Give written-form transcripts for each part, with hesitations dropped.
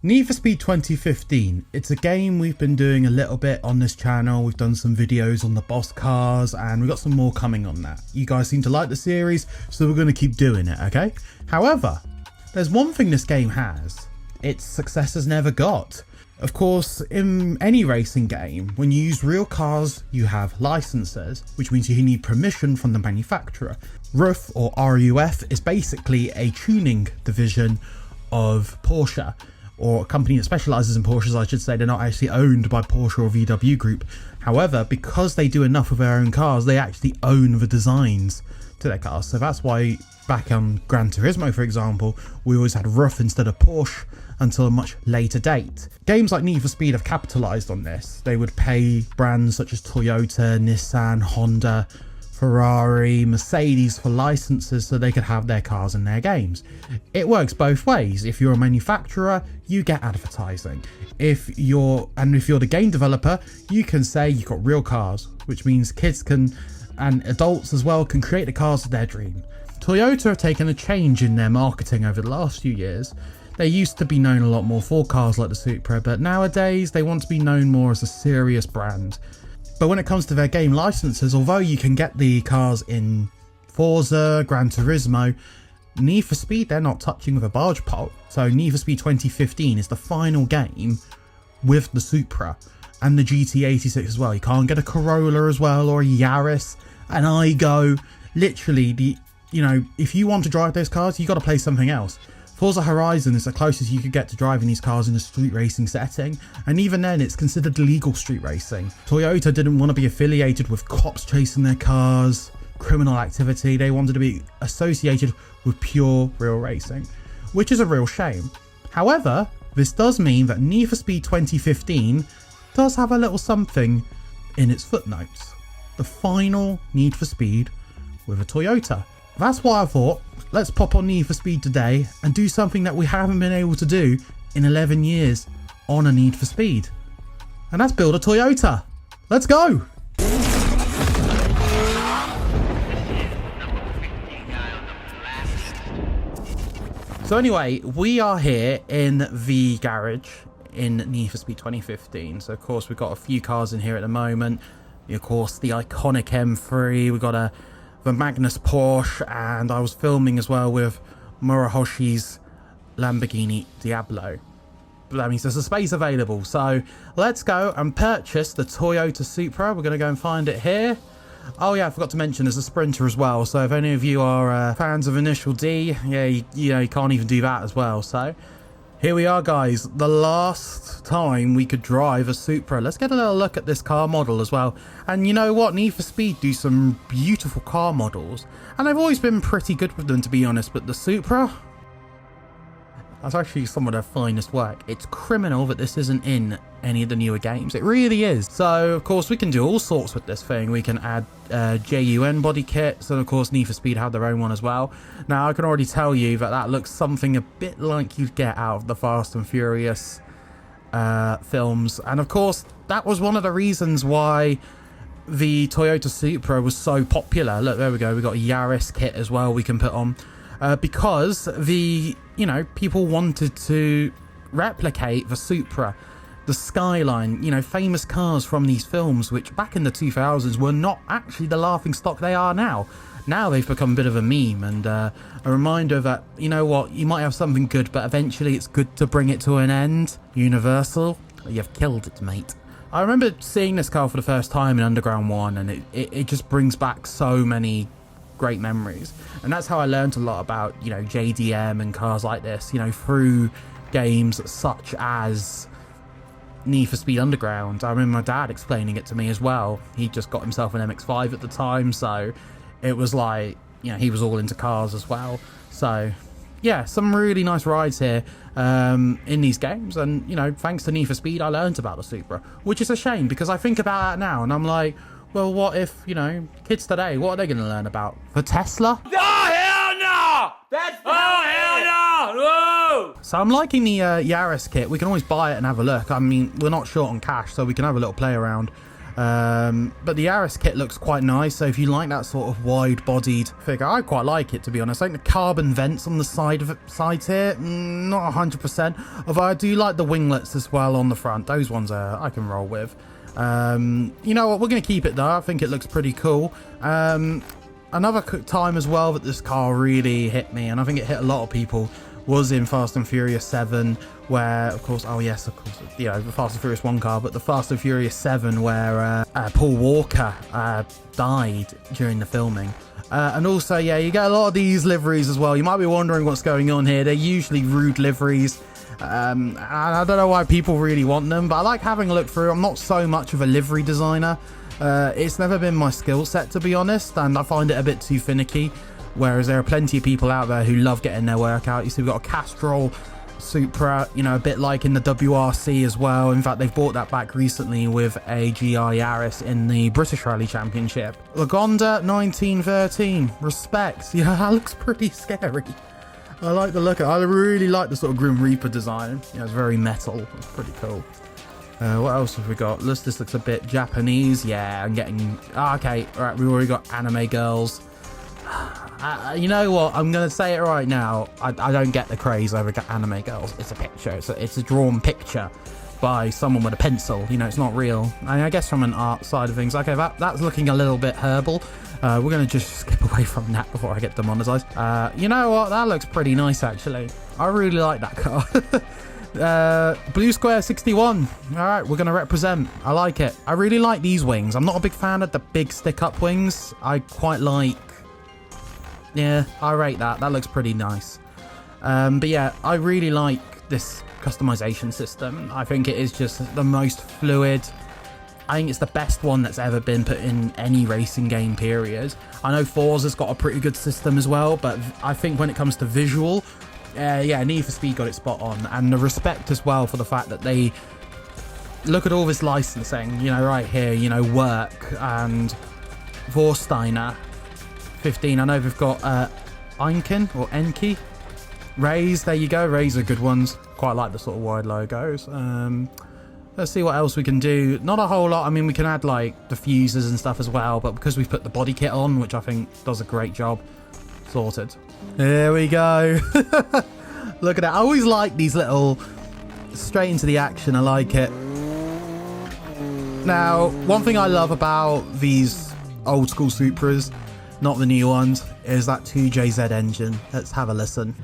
Need for Speed 2015, it's a game we've been doing a little bit on this channel. We've done some videos on the boss cars and we've got some more coming on that. You guys seem to like the series, so we're going to keep doing it, okay? However, there's one thing this game has, its successors never got. Of course, in any racing game, when you use real cars, you have licenses, which means you need permission from the manufacturer. RUF or RUF is basically a tuning division of Porsche, or a company that specialises in Porsches, I should say. They're not actually owned by Porsche or VW Group. However, because they do enough of their own cars, they actually own the designs to their cars. So that's why back on Gran Turismo, for example, we always had RUF instead of Porsche until a much later date. Games like Need for Speed have capitalised on this. They would pay brands such as Toyota, Nissan, Honda, Ferrari, Mercedes for licenses so they could have their cars in their games. It works both ways. If you're a manufacturer, you get advertising. If you're the game developer, you can say you've got real cars, which means kids can, and adults as well, can create the cars of their dream. Toyota have taken a change in their marketing over the last few years. They used to be known a lot more for cars like the Supra, but nowadays they want to be known more as a serious brand. But when it comes to their game licenses, although you can get the cars in Forza, Gran Turismo, Need for Speed, they're not touching with a barge pole. So Need for Speed 2015 is the final game with the Supra and the GT86 as well. You can't get a Corolla as well, or a Yaris, an Igo. Literally, if you want to drive those cars, you got to play something else. Forza Horizon is the closest you could get to driving these cars in a street racing setting, and even then it's considered legal street racing. Toyota didn't want to be affiliated with cops chasing their cars, criminal activity. They wanted to be associated with pure real racing, which is a real shame. However, this does mean that Need for Speed 2015 does have a little something in its footnotes. The final Need for Speed with a Toyota. That's why I thought, let's pop on Need for Speed today and do something that we haven't been able to do in 11 years on a Need for Speed. And that's build a Toyota. Let's go! So anyway, we are here in the garage in Need for Speed 2015. So of course we've got a few cars in here at the moment. Of course the iconic M3, we've got the Magnus Porsche, and I was filming as well with Murahoshi's Lamborghini Diablo. But that means there's a space available. So let's go and purchase the Toyota Supra. We're going to go and find it here. Oh yeah, I forgot to mention there's a Sprinter as well. So if any of you are fans of Initial D, yeah, you can't even do that as well. So here we are, guys. The last time we could drive a Supra. Let's get a little look at this car model as well. And you know what? Need for Speed do some beautiful car models. And I've always been pretty good with them, to be honest. But the Supra, that's actually some of their finest work. It's criminal that this isn't in any of the newer games. It really is. So, of course, we can do all sorts with this thing. We can add JUN body kits, and of course Need for Speed have their own one as well. Now, I can already tell you that looks something a bit like you'd get out of the Fast and Furious films. And of course, that was one of the reasons why the Toyota Supra was so popular. Look, there we go. We've got a Yaris kit as well we can put on. Because people wanted to replicate the Supra, the Skyline, famous cars from these films, which back in the 2000s were not actually the laughing stock they are now. Now they've become a bit of a meme, and a reminder that, you might have something good, but eventually it's good to bring it to an end. Universal, you've killed it, mate. I remember seeing this car for the first time in Underground 1, and it just brings back so many great memories. And that's how I learned a lot about, JDM and cars like this, through games such as Need for Speed Underground. I remember my dad explaining it to me as well. He just got himself an MX-5 at the time, so it was like, he was all into cars as well. So yeah, some really nice rides here in these games, and thanks to Need for Speed I learned about the Supra, which is a shame because I think about that now and I'm like, well, what if, kids today, what are they going to learn about? The Tesla? Oh, hell no! Hell no! Whoa! So I'm liking the Yaris kit. We can always buy it and have a look. I mean, we're not short on cash, so we can have a little play around. But the Yaris kit looks quite nice, so if you like that sort of wide-bodied figure, I quite like it, to be honest. I think the carbon vents on the sides here, not 100%, although I do like the winglets as well on the front. Those ones I can roll with. You know what, we're going to keep it though. I think it looks pretty cool. Another time as well that this car really hit me, and I think it hit a lot of people, was in Fast and Furious 7, where, of course, oh yes, of course, you know, the Fast and Furious 1 car, but the Fast and Furious 7, where Paul Walker died during the filming. And also, yeah, you get a lot of these liveries as well. You might be wondering what's going on here. They're usually rude liveries. And I don't know why people really want them, but I like having a look through. I'm not so much of a livery designer. It's never been my skill set, to be honest, and I find it a bit too finicky. Whereas there are plenty of people out there who love getting their work out. You see, we've got a Castrol Supra, you know, a bit like in the WRC as well. In fact, they've brought that back recently with a GI Yaris in the British Rally Championship. Lagonda 1913, respect. Yeah, that looks pretty scary. I like the look of it. I really like the sort of Grim Reaper design. Yeah, it's very metal. It's pretty cool. What else have we got? This looks a bit Japanese. Yeah, I'm getting... okay, all right, we've already got anime girls. You know what? I'm going to say it right now. I don't get the craze over anime girls. It's a picture. It's a drawn picture by someone with a pencil. You know, it's not real. I guess from an art side of things. Okay, that's looking a little bit herbal. We're going to just skip away from that before I get demonetized. You know what? That looks pretty nice, actually. I really like that car. Blue Square 61. All right, we're going to represent. I like it. I really like these wings. I'm not a big fan of the big stick-up wings. I quite like... yeah, I rate that. That looks pretty nice. But yeah, I really like this customization system. I think it is just the most fluid. I think it's the best one that's ever been put in any racing game, period. I know Forza's got a pretty good system as well, but I think when it comes to visual, yeah, Need for Speed got it spot on. And the respect as well for the fact that they look at all this licensing, you know, right here, you know, Work and Vorsteiner 15. I know we've got Einken or Enki. Rays, there you go. Rays are good ones. Quite like the sort of wide logos. Let's see what else we can do. Not a whole lot. I mean, we can add like diffusers and stuff as well, but because we've put the body kit on, which I think does a great job, sorted. Here we go. Look at that. I always like these little straight into the action. I like it. Now, one thing I love about these old school Supras, not the new ones, is that 2JZ engine. Let's have a listen.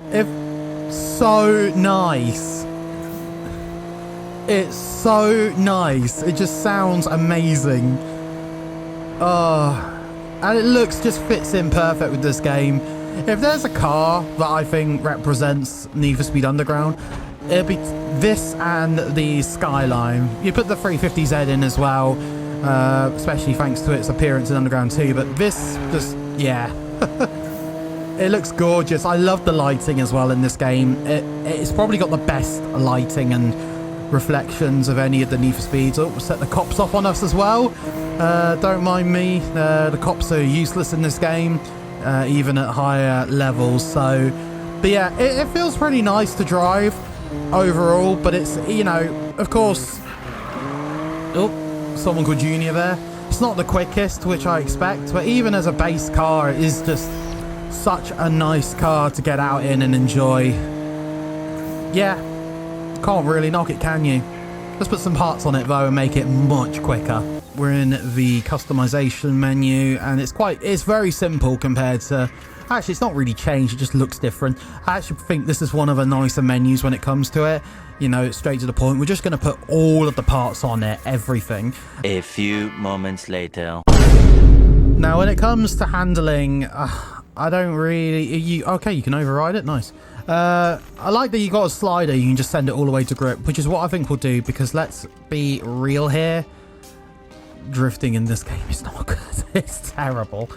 It's so nice. It's so nice. It just sounds amazing. And it just fits in perfect with this game. If there's a car that I think represents Need for Speed Underground, it'll be this and the Skyline. You put the 350Z in as well, especially thanks to its appearance in Underground 2, but this just, yeah. It looks gorgeous. I love the lighting as well in this game. It's probably got the best lighting and reflections of any of the Need for Speeds. Oh, we'll set the cops off on us as well. Don't mind me. The cops are useless in this game, even at higher levels. So, but yeah, it feels pretty nice to drive overall. But it's, you know, of course. Oh, someone called Junior there. It's not the quickest, which I expect, but even as a base car, it is just such a nice car to get out in and enjoy. Yeah, can't really knock it, can you? Let's put some parts on it though and make it much quicker. We're in the customization menu, and it's very simple compared to, actually it's not really changed, it just looks different. I actually think this is one of the nicer menus when it comes to it. You know, it's straight to the point. We're just going to put all of the parts on it, everything. A few moments later. Now when it comes to handling, I don't really... okay, you can override it. Nice. I like that you got a slider. You can just send it all the way to grip, which is what I think we'll do, because let's be real here. Drifting in this game is not good. It's terrible.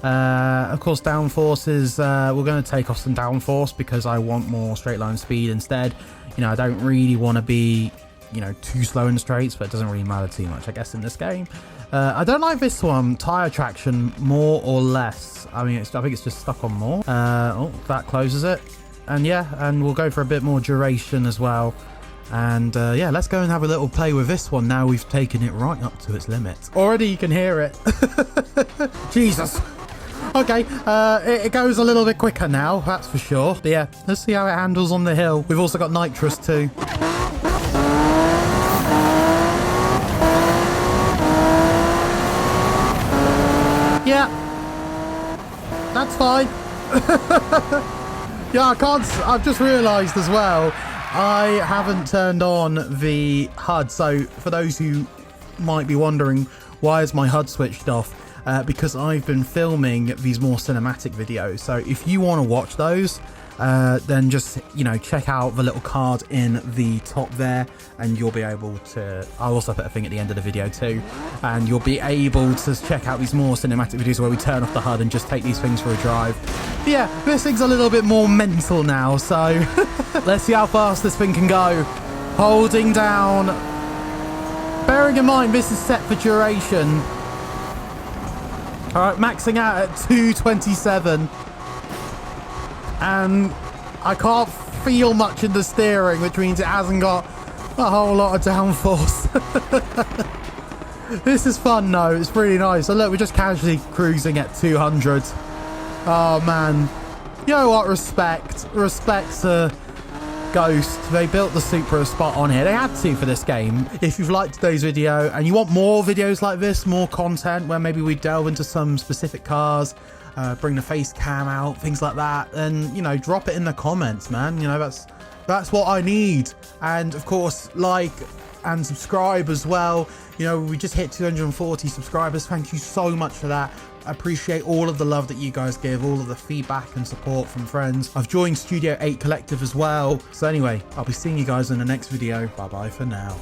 Of course, downforces. We're going to take off some downforce because I want more straight line speed instead. You know, I don't really want to be, you know, too slow in the straights, but it doesn't really matter too much, I guess, in this game. I don't like this one, tire traction, more or less. I mean, I think it's just stuck on more. Oh, that closes it. And yeah, and we'll go for a bit more duration as well. And yeah, let's go and have a little play with this one now we've taken it right up to its limits. Already you can hear it. Jesus. Okay, it goes a little bit quicker now, that's for sure. But yeah, let's see how it handles on the hill. We've also got nitrous too. Yeah, that's fine. Yeah, I've just realised as well, I haven't turned on the HUD. So for those who might be wondering, why is my HUD switched off? Because I've been filming these more cinematic videos. So if you want to watch those, then just, you know, check out the little card in the top there, and you'll be able to, I'll also put a thing at the end of the video too, and you'll be able to check out these more cinematic videos where we turn off the HUD and just take these things for a drive. But yeah, this thing's a little bit more mental now, so let's see how fast this thing can go. Holding down, bearing in mind this is set for duration. All right, maxing out at 227. And I can't feel much in the steering, which means it hasn't got a whole lot of downforce. This is fun though, it's really nice. So look, we're just casually cruising at 200. Oh man, you know what, respect to Ghost. They built the Supra spot on here. They had to for this game. If you've liked today's video and you want more videos like this, more content where maybe we delve into some specific cars, bring the face cam out, things like that, then, you know, drop it in the comments, man. You know, that's what I need. And of course, like and subscribe as well. You know, we just hit 240 subscribers. Thank you so much for that. I appreciate all of the love that you guys give, all of the feedback and support from friends. I've joined Studio 8 Collective as well. So anyway, I'll be seeing you guys in the next video. Bye bye for now.